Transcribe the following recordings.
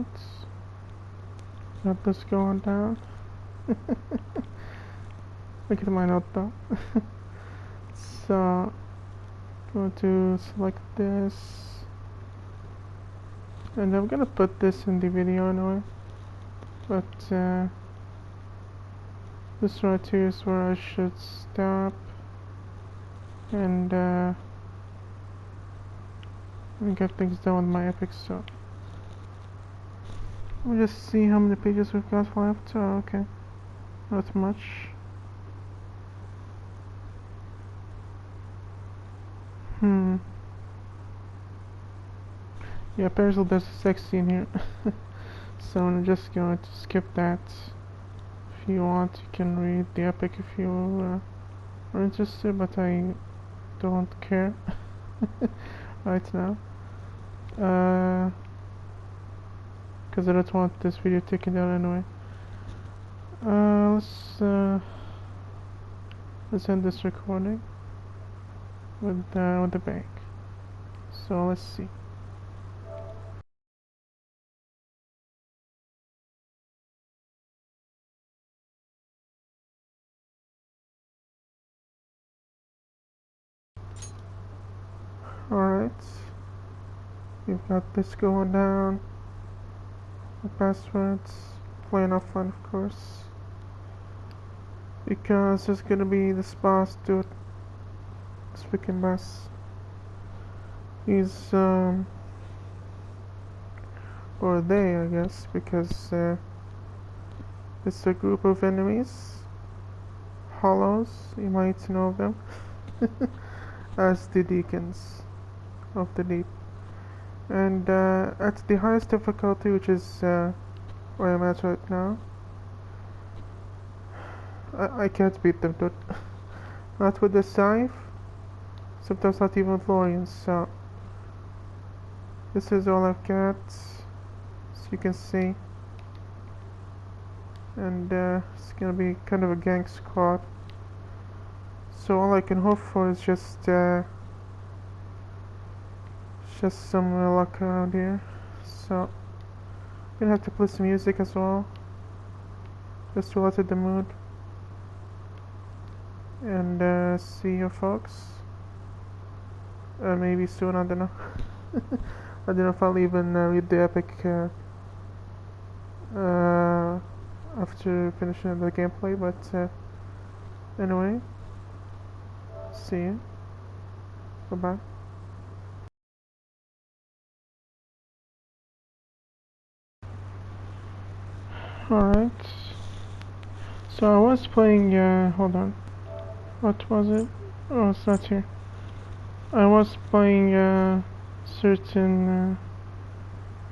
Alright. Got this going down. Look at my note though. So, going to select this. And I'm gonna put this in the video anyway. But, this right here is where I should stop. And, get things done with my epic stuff. Let me just see how many pages we've got left. Oh, okay. Not much. Yeah, Persil does a sex scene here. So I'm just going to skip that. If you want, you can read the epic if you are interested, but I don't care right now. Because I don't want this video taken down anyway. Let's end this recording with the bank. So let's see. Alright, we've got this going down. The passwords, plain off fun of course, because there's gonna be this boss dude, this freaking boss. He's or they, I guess, because it's a group of enemies, hollows, you might know them, as the deacons of the deep. And at the highest difficulty, which is where I'm at right now, I can't beat them, dude. Not with the scythe, sometimes not even with Lorians, so this is all I've got, as you can see. And it's gonna be kind of a gang squad, so all I can hope for is just some luck around here. So I'm gonna have to play some music as well, just to lighten the mood. And see you folks maybe soon, I don't know. I don't know if I'll even read the epic after finishing the gameplay, but anyway, see you, bye bye. Alright, so I was playing, hold on, what was it? Oh, it's not here. I was playing certain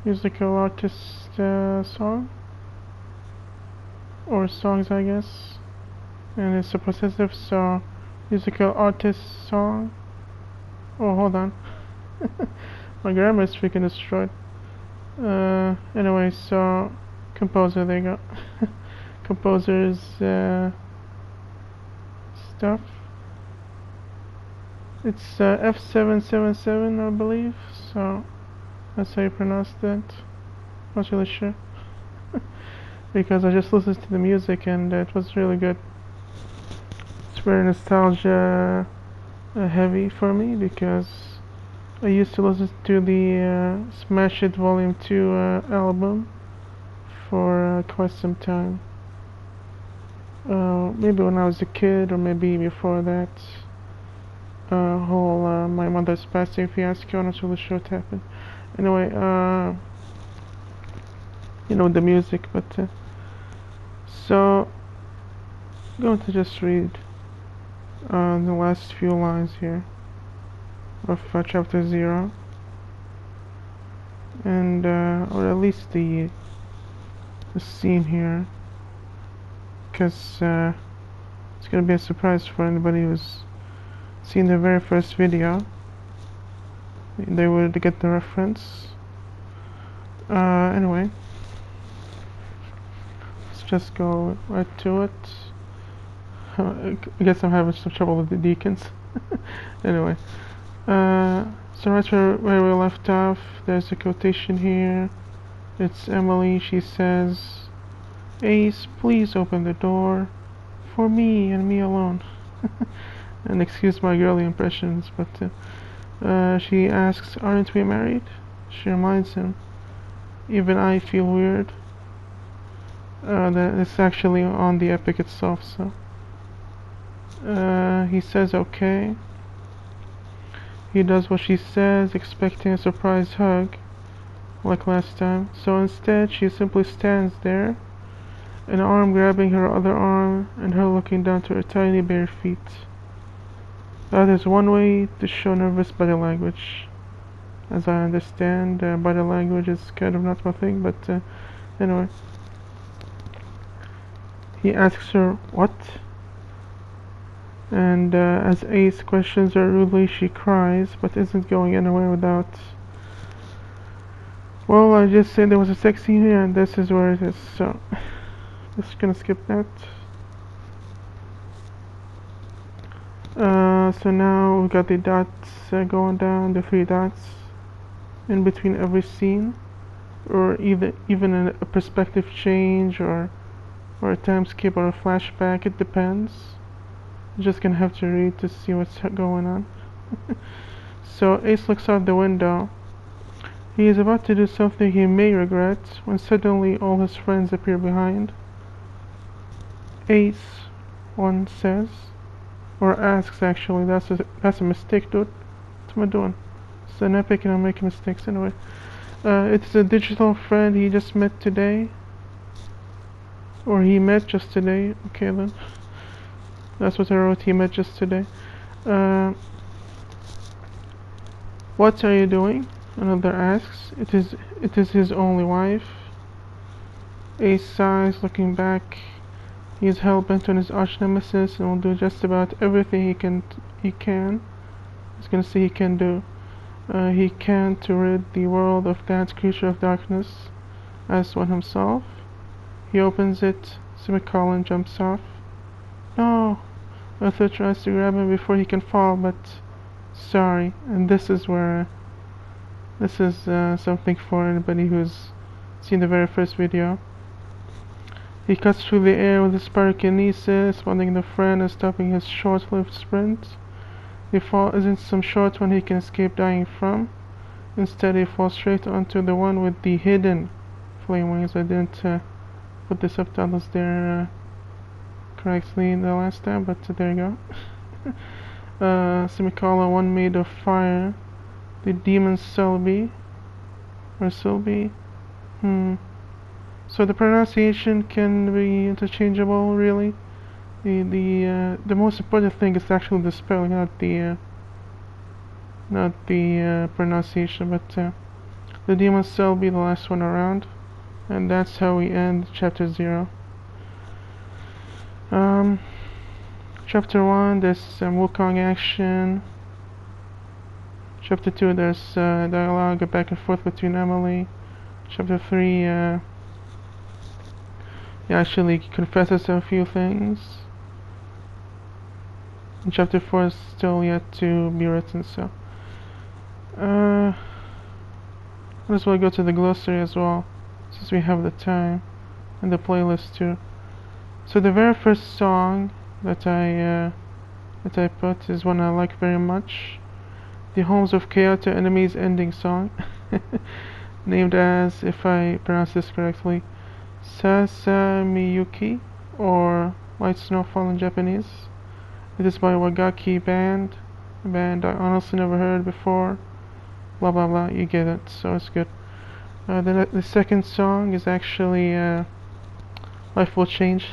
musical artist song, or songs I guess, and it's a possessive, so musical artist song. Oh, hold on. My grammar is freaking destroyed. Anyway, so composer, there you go. Composer's stuff. It's F777, I believe, so that's how you pronounce that. Not really sure. Because I just listened to the music and it was really good. It's very nostalgia heavy for me, because I used to listen to the Smash It Volume 2 album for quite some time. Maybe when I was a kid, or maybe before that. Whole my mother's passing fiasco, I'm not really sure what happened. Anyway, you know, the music, but so I'm going to just read the last few lines here of chapter 0, and or at least the scene here, because it's gonna be a surprise for anybody who's seen the very first video. They would get the reference. Anyway, let's just go right to it. I guess I'm having some trouble with the deacons. Anyway, so right where we left off, there's a quotation here. It's Emily. She says, Ace, please open the door for me and me alone. And excuse my girly impressions, but she asks, aren't we married? She reminds him, even I feel weird. That it's actually on the epic itself, so he says okay. He does what she says, expecting a surprise hug like last time, so instead she simply stands there, an arm grabbing her other arm and her looking down to her tiny bare feet. That is one way to show nervous body language. As I understand, body language is kind of not my thing, but anyway. He asks her, what? And as Ace questions her rudely, she cries, but isn't going anywhere without... Well, I just said there was a sex scene here, and this is where it is, so... Just gonna skip that. So now we got the dots going down, the 3 dots in between every scene, or even a perspective change, or a time skip, or a flashback. It depends. You're just gonna have to read to see what's going on. So Ace looks out the window. He is about to do something he may regret when suddenly all his friends appear behind. Ace, one says, or asks actually. That's a mistake, dude. What am I doing? It's an epic and I'm making mistakes anyway. It's a digital friend he just met today. Or he met just today. Okay then. That's what I wrote, he met just today. What are you doing? Another asks. It is his only wife. Ace sighs, looking back. He is hell-bent on his arch-nemesis and will do just about everything he can. He's gonna say he can do. He can to rid the world of that creature of darkness as one himself. He opens it. Semicolon jumps off. No! Arthur tries to grab him before he can fall, but sorry. And this is where this is something for anybody who's seen the very first video. He cuts through the air with his pyrokinesis, spawning the friend and stopping his short-lived sprint. The fall isn't some short one he can escape dying from. Instead, he falls straight onto the one with the hidden flame wings. I didn't put the subtitles there correctly the last time, but there you go. Semicolon, one made of fire. The demon Selby. Or Sylvie. So the pronunciation can be interchangeable, really. The most important thing is actually the spelling, not the pronunciation. But the demon Selby, the last one around, and that's how we end chapter 0. Chapter 1, there's some Wukong action. Chapter 2, there's dialogue back and forth between Emily. Chapter 3, he actually confesses a few things. And chapter 4 is still yet to be written, so might as well go to the glossary as well, since we have the time, and the playlist too. So the very first song that I put is one I like very much, the Homes of Kyoto Enemies ending song, named as, if I pronounce this correctly, Sasamiyuki, or White Snowfall in Japanese. It is by Wagaki band, a band I honestly never heard before. Blah blah blah, you get it, so it's good. The second song is actually Life Will Change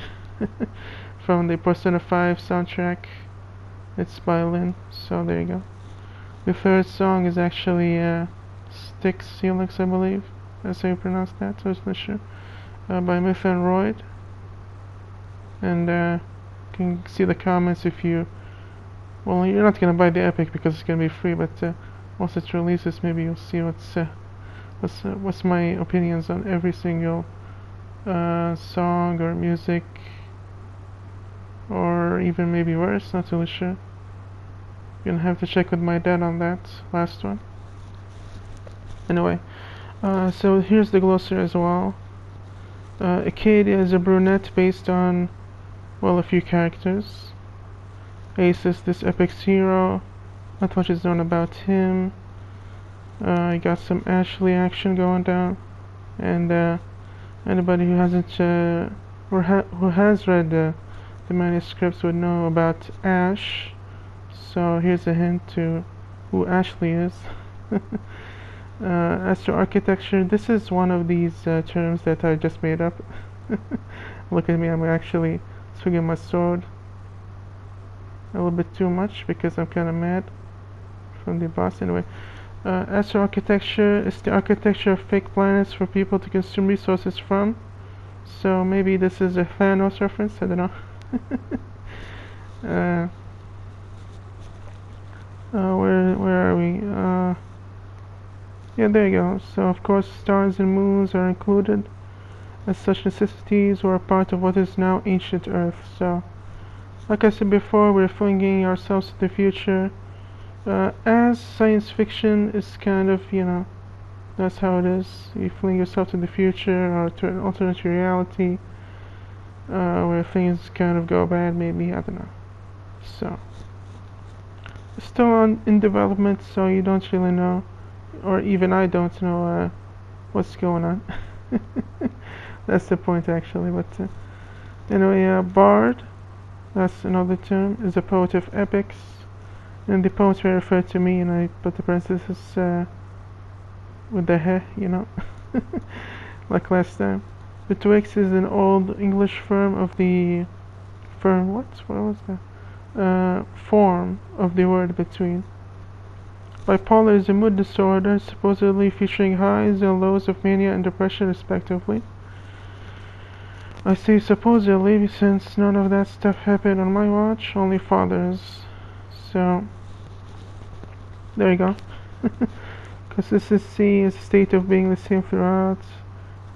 from the Persona 5 soundtrack. It's by Lin, so there you go. The third song is actually Styx Helix, I believe. That's how you pronounce that, so it's not sure. By Myth and Royd. And you can see the comments if you... Well, you're not gonna buy the epic because it's gonna be free, but once it releases, maybe you'll see what's my opinions on every single song or music, or even maybe worse, not really sure. Gonna have to check with my dad on that last one. Anyway, So here's the glossary as well. Acadia is a brunette based on, well, a few characters. Ace is this epic's hero. Not much is known about him. I got some Ashley action going down, and anybody who hasn't who has read the manuscripts would know about Ash. So here's a hint to who Ashley is. As to architecture, this is one of these terms that I just made up. Look at me, I'm actually swinging my sword a little bit too much because I'm kind of mad from the boss. Anyway, as to architecture, it's the architecture of fake planets for people to consume resources from. So maybe this is a Thanos reference, I don't know. Where are we? Yeah, there you go. So of course stars and moons are included as such necessities or a part of what is now ancient Earth. So like I said before, we're flinging ourselves to the future. As science fiction is kind of, you know, that's how it is. You fling yourself to the future or to an alternate reality where things kind of go bad, maybe, I don't know. So it's still in development, so you don't really know, or even I don't know what's going on. That's the point actually. But anyway, bard, that's another term, is a poet of epics. And the poetry referred to me, and I put the parenthesis with the he, you know, like last time. Betwixt is an old English form of the what was that? Form of the word between. Bipolar is a mood disorder, supposedly featuring highs and lows of mania and depression respectively. I say supposedly since none of that stuff happened on my watch, only fathers. So there you go. Consistency is a state of being the same throughout.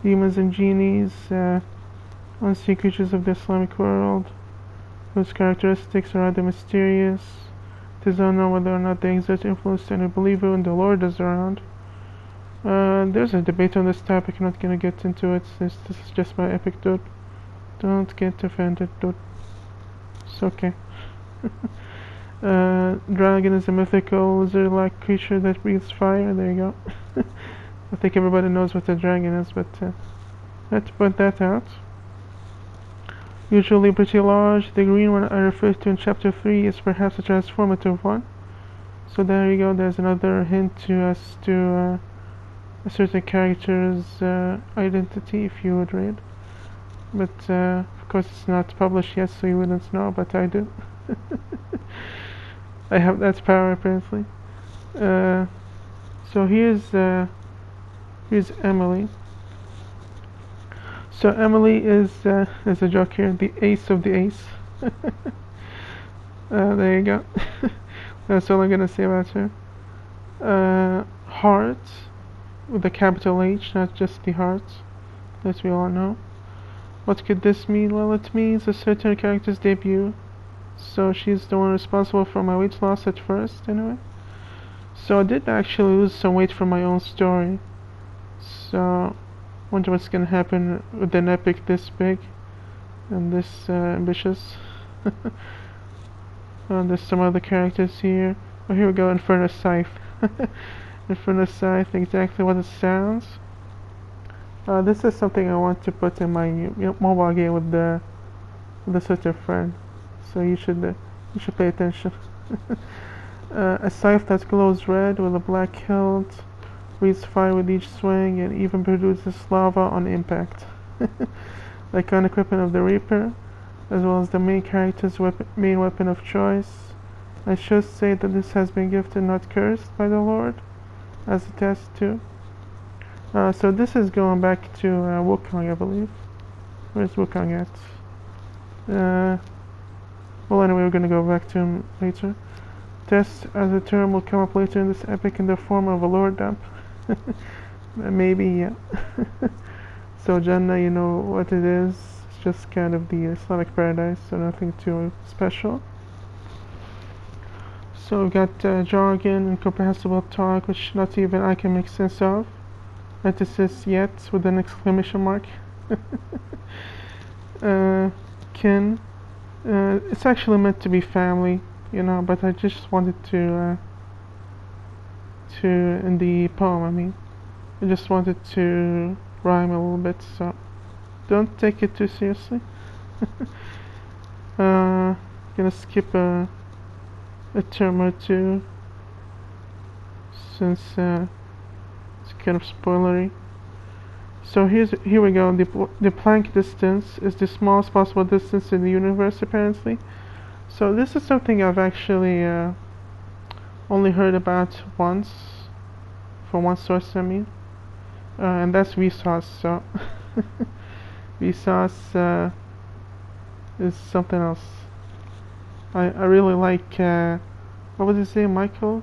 Demons and genies, unseen creatures of the Islamic world, whose characteristics are rather mysterious. It is unknown whether or not they exert influence to any believer when the Lord is around. There's a debate on this topic. I'm not gonna get into it since this is just my epic, dude. Don't get offended, dude. It's okay. Dragon is a mythical lizard-like creature that breathes fire. There you go. I think everybody knows what a dragon is, but let's put that out. Usually pretty large. The green one I referred to in chapter 3 is perhaps a transformative one. So there you go. There's another hint to us to a certain character's identity, if you would read. But of course it's not published yet, so you wouldn't know, but I do. I have that power apparently. So here's Emily. So Emily is, there's a joke here, the ace of the ace. There you go. That's all I'm gonna say about her. Heart, with a capital H, not just the heart, as we all know. What could this mean? Well, it means a certain character's debut. So she's the one responsible for my weight loss at first, anyway. So I did actually lose some weight from my own story. So wonder what's gonna happen with an epic this big and this ambitious. There's some other characters here. Oh, here we go, Inferno Scythe. Inferno Scythe, exactly what it sounds. This is something I want to put in my mobile game with the certain friend. So you should pay attention. A scythe that glows red with a black hilt, breathes fire with each swing, and even produces lava on impact. The iconic equipment of the Reaper, as well as the main character's main weapon of choice. I should say that this has been gifted, not cursed, by the Lord, as attested to. So this is going back to Wukong, I believe. Where's Wukong at? Well, anyway, we're gonna go back to him later. Test as a term will come up later in this epic in the form of a lore dump. Maybe, yeah. So Jannah, you know what it is. It's just kind of the Islamic paradise, so nothing too special. So we've got jargon, incomprehensible talk, which not even I can make sense of. Antithesis yet with an exclamation mark. Kin. It's actually meant to be family, you know, but I just wanted to in the poem, I mean, I just wanted to rhyme a little bit, so don't take it too seriously. Gonna skip a term or two since it's kind of spoilery. So here we go. The Planck distance is the smallest possible distance in the universe, apparently. So this is something I've actually only heard about once, from one source, I mean, and that's Vsauce. So Vsauce is something else. I really like what was his name, Michael?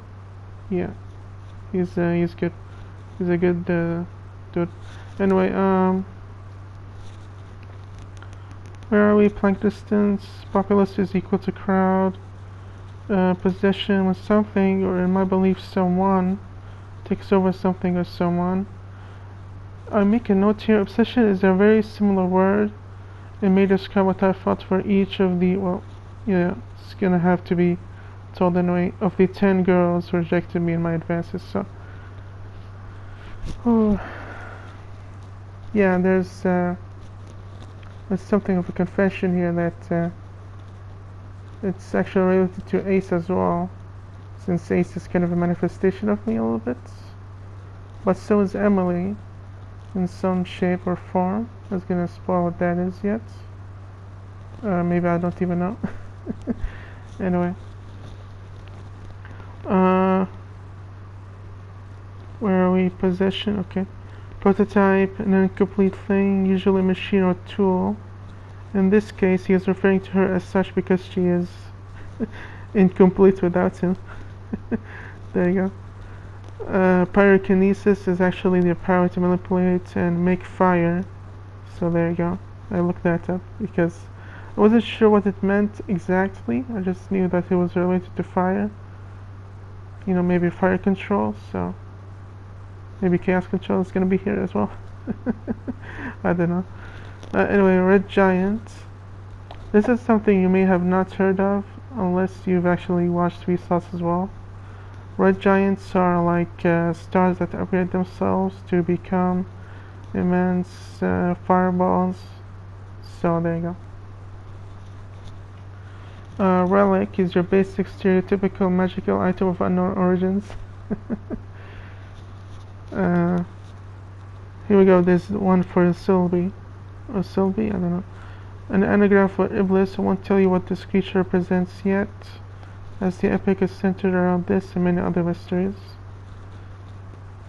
Yeah, he's good. He's a good dude. Anyway, where are we? Planck distance. Populace is equal to crowd. Possession when something, or in my belief someone, takes over something or someone. I make a note here. Obsession is a very similar word. It may describe what I felt for each of the, well, yeah, it's gonna have to be told anyway, of the 10 girls who rejected me in my advances, so. Oh. Yeah, there's something of a confession here that it's actually related to Ace as well, since Ace is kind of a manifestation of me a little bit. But so is Emily, in some shape or form. I was gonna spoil what that is yet. Maybe I don't even know. Anyway. Where are we? Possession, okay. Prototype, an incomplete thing, usually a machine or tool. In this case, he is referring to her as such because she is incomplete without him. There you go. Pyrokinesis is actually the power to manipulate and make fire. So there you go. I looked that up because I wasn't sure what it meant exactly. I just knew that it was related to fire. You know, maybe fire control, so maybe chaos control is gonna be here as well. I don't know. Anyway, Red Giant. This is something you may have not heard of unless you've actually watched Vsauce as well. Red Giants are like stars that upgrade themselves to become immense fireballs. So there you go. Relic is your basic stereotypical magical item of unknown origins. Here we go. There's one for Sylvie, or Sylvie, I don't know. An anagram for Iblis. I won't tell you what this creature represents yet, as the epic is centered around this and many other mysteries.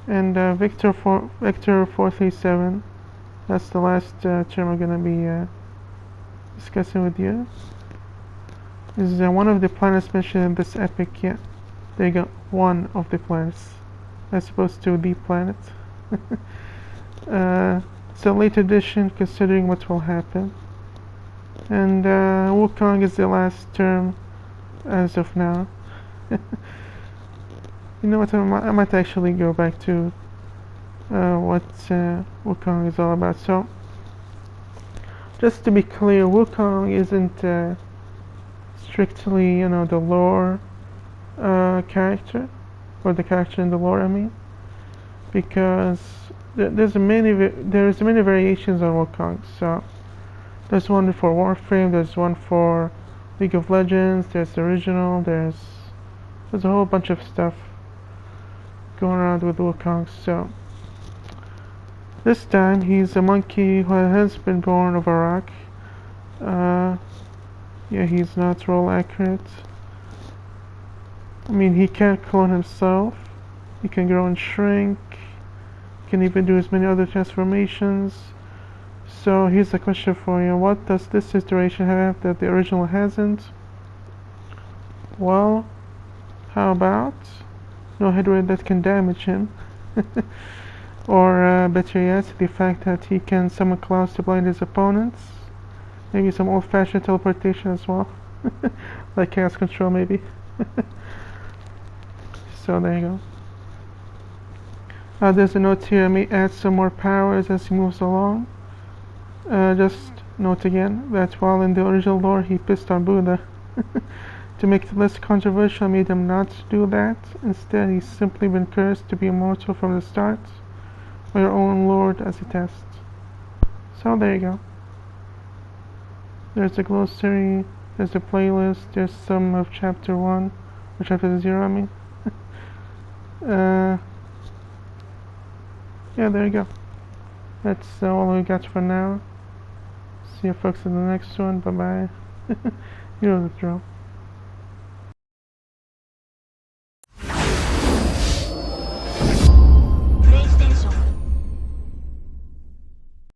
And Vector 437. That's the last term I'm gonna be discussing with you. This is one of the planets mentioned in this epic. Yeah, there you go. One of the planets, as opposed to the planet. It's a late edition considering what will happen. And Wukong is the last term as of now. You know what, I might actually go back to what Wukong is all about. So, just to be clear, Wukong isn't strictly, you know, the lore character, or the character in the lore, I mean, because there's many variations on Wukong. So there's one for Warframe, there's one for League of Legends, there's the original, there's a whole bunch of stuff going around with Wukong. So this time he's a monkey who has been born of a rock. Yeah, he's not role accurate. I mean, he can't clone himself. He can grow and shrink. He can even do as many other transformations. So here's a question for you. What does this iteration have that the original hasn't? Well, how about no headway that can damage him? Or better yet, the fact that he can summon clouds to blind his opponents. Maybe some old-fashioned teleportation as well. Like chaos control, maybe. So there you There's a note here, may add some more powers as he moves along. Just note again that while in the original lore he pissed on Buddha, to make it less controversial, made him not do that. Instead, he's simply been cursed to be immortal from the start, by your own lord as a test. So there you go. There's the glossary, there's the playlist, there's some of chapter 1, or chapter 0 I mean. Yeah, there you go. That's all we got for now. See you folks in the next one, bye bye. You know the drill.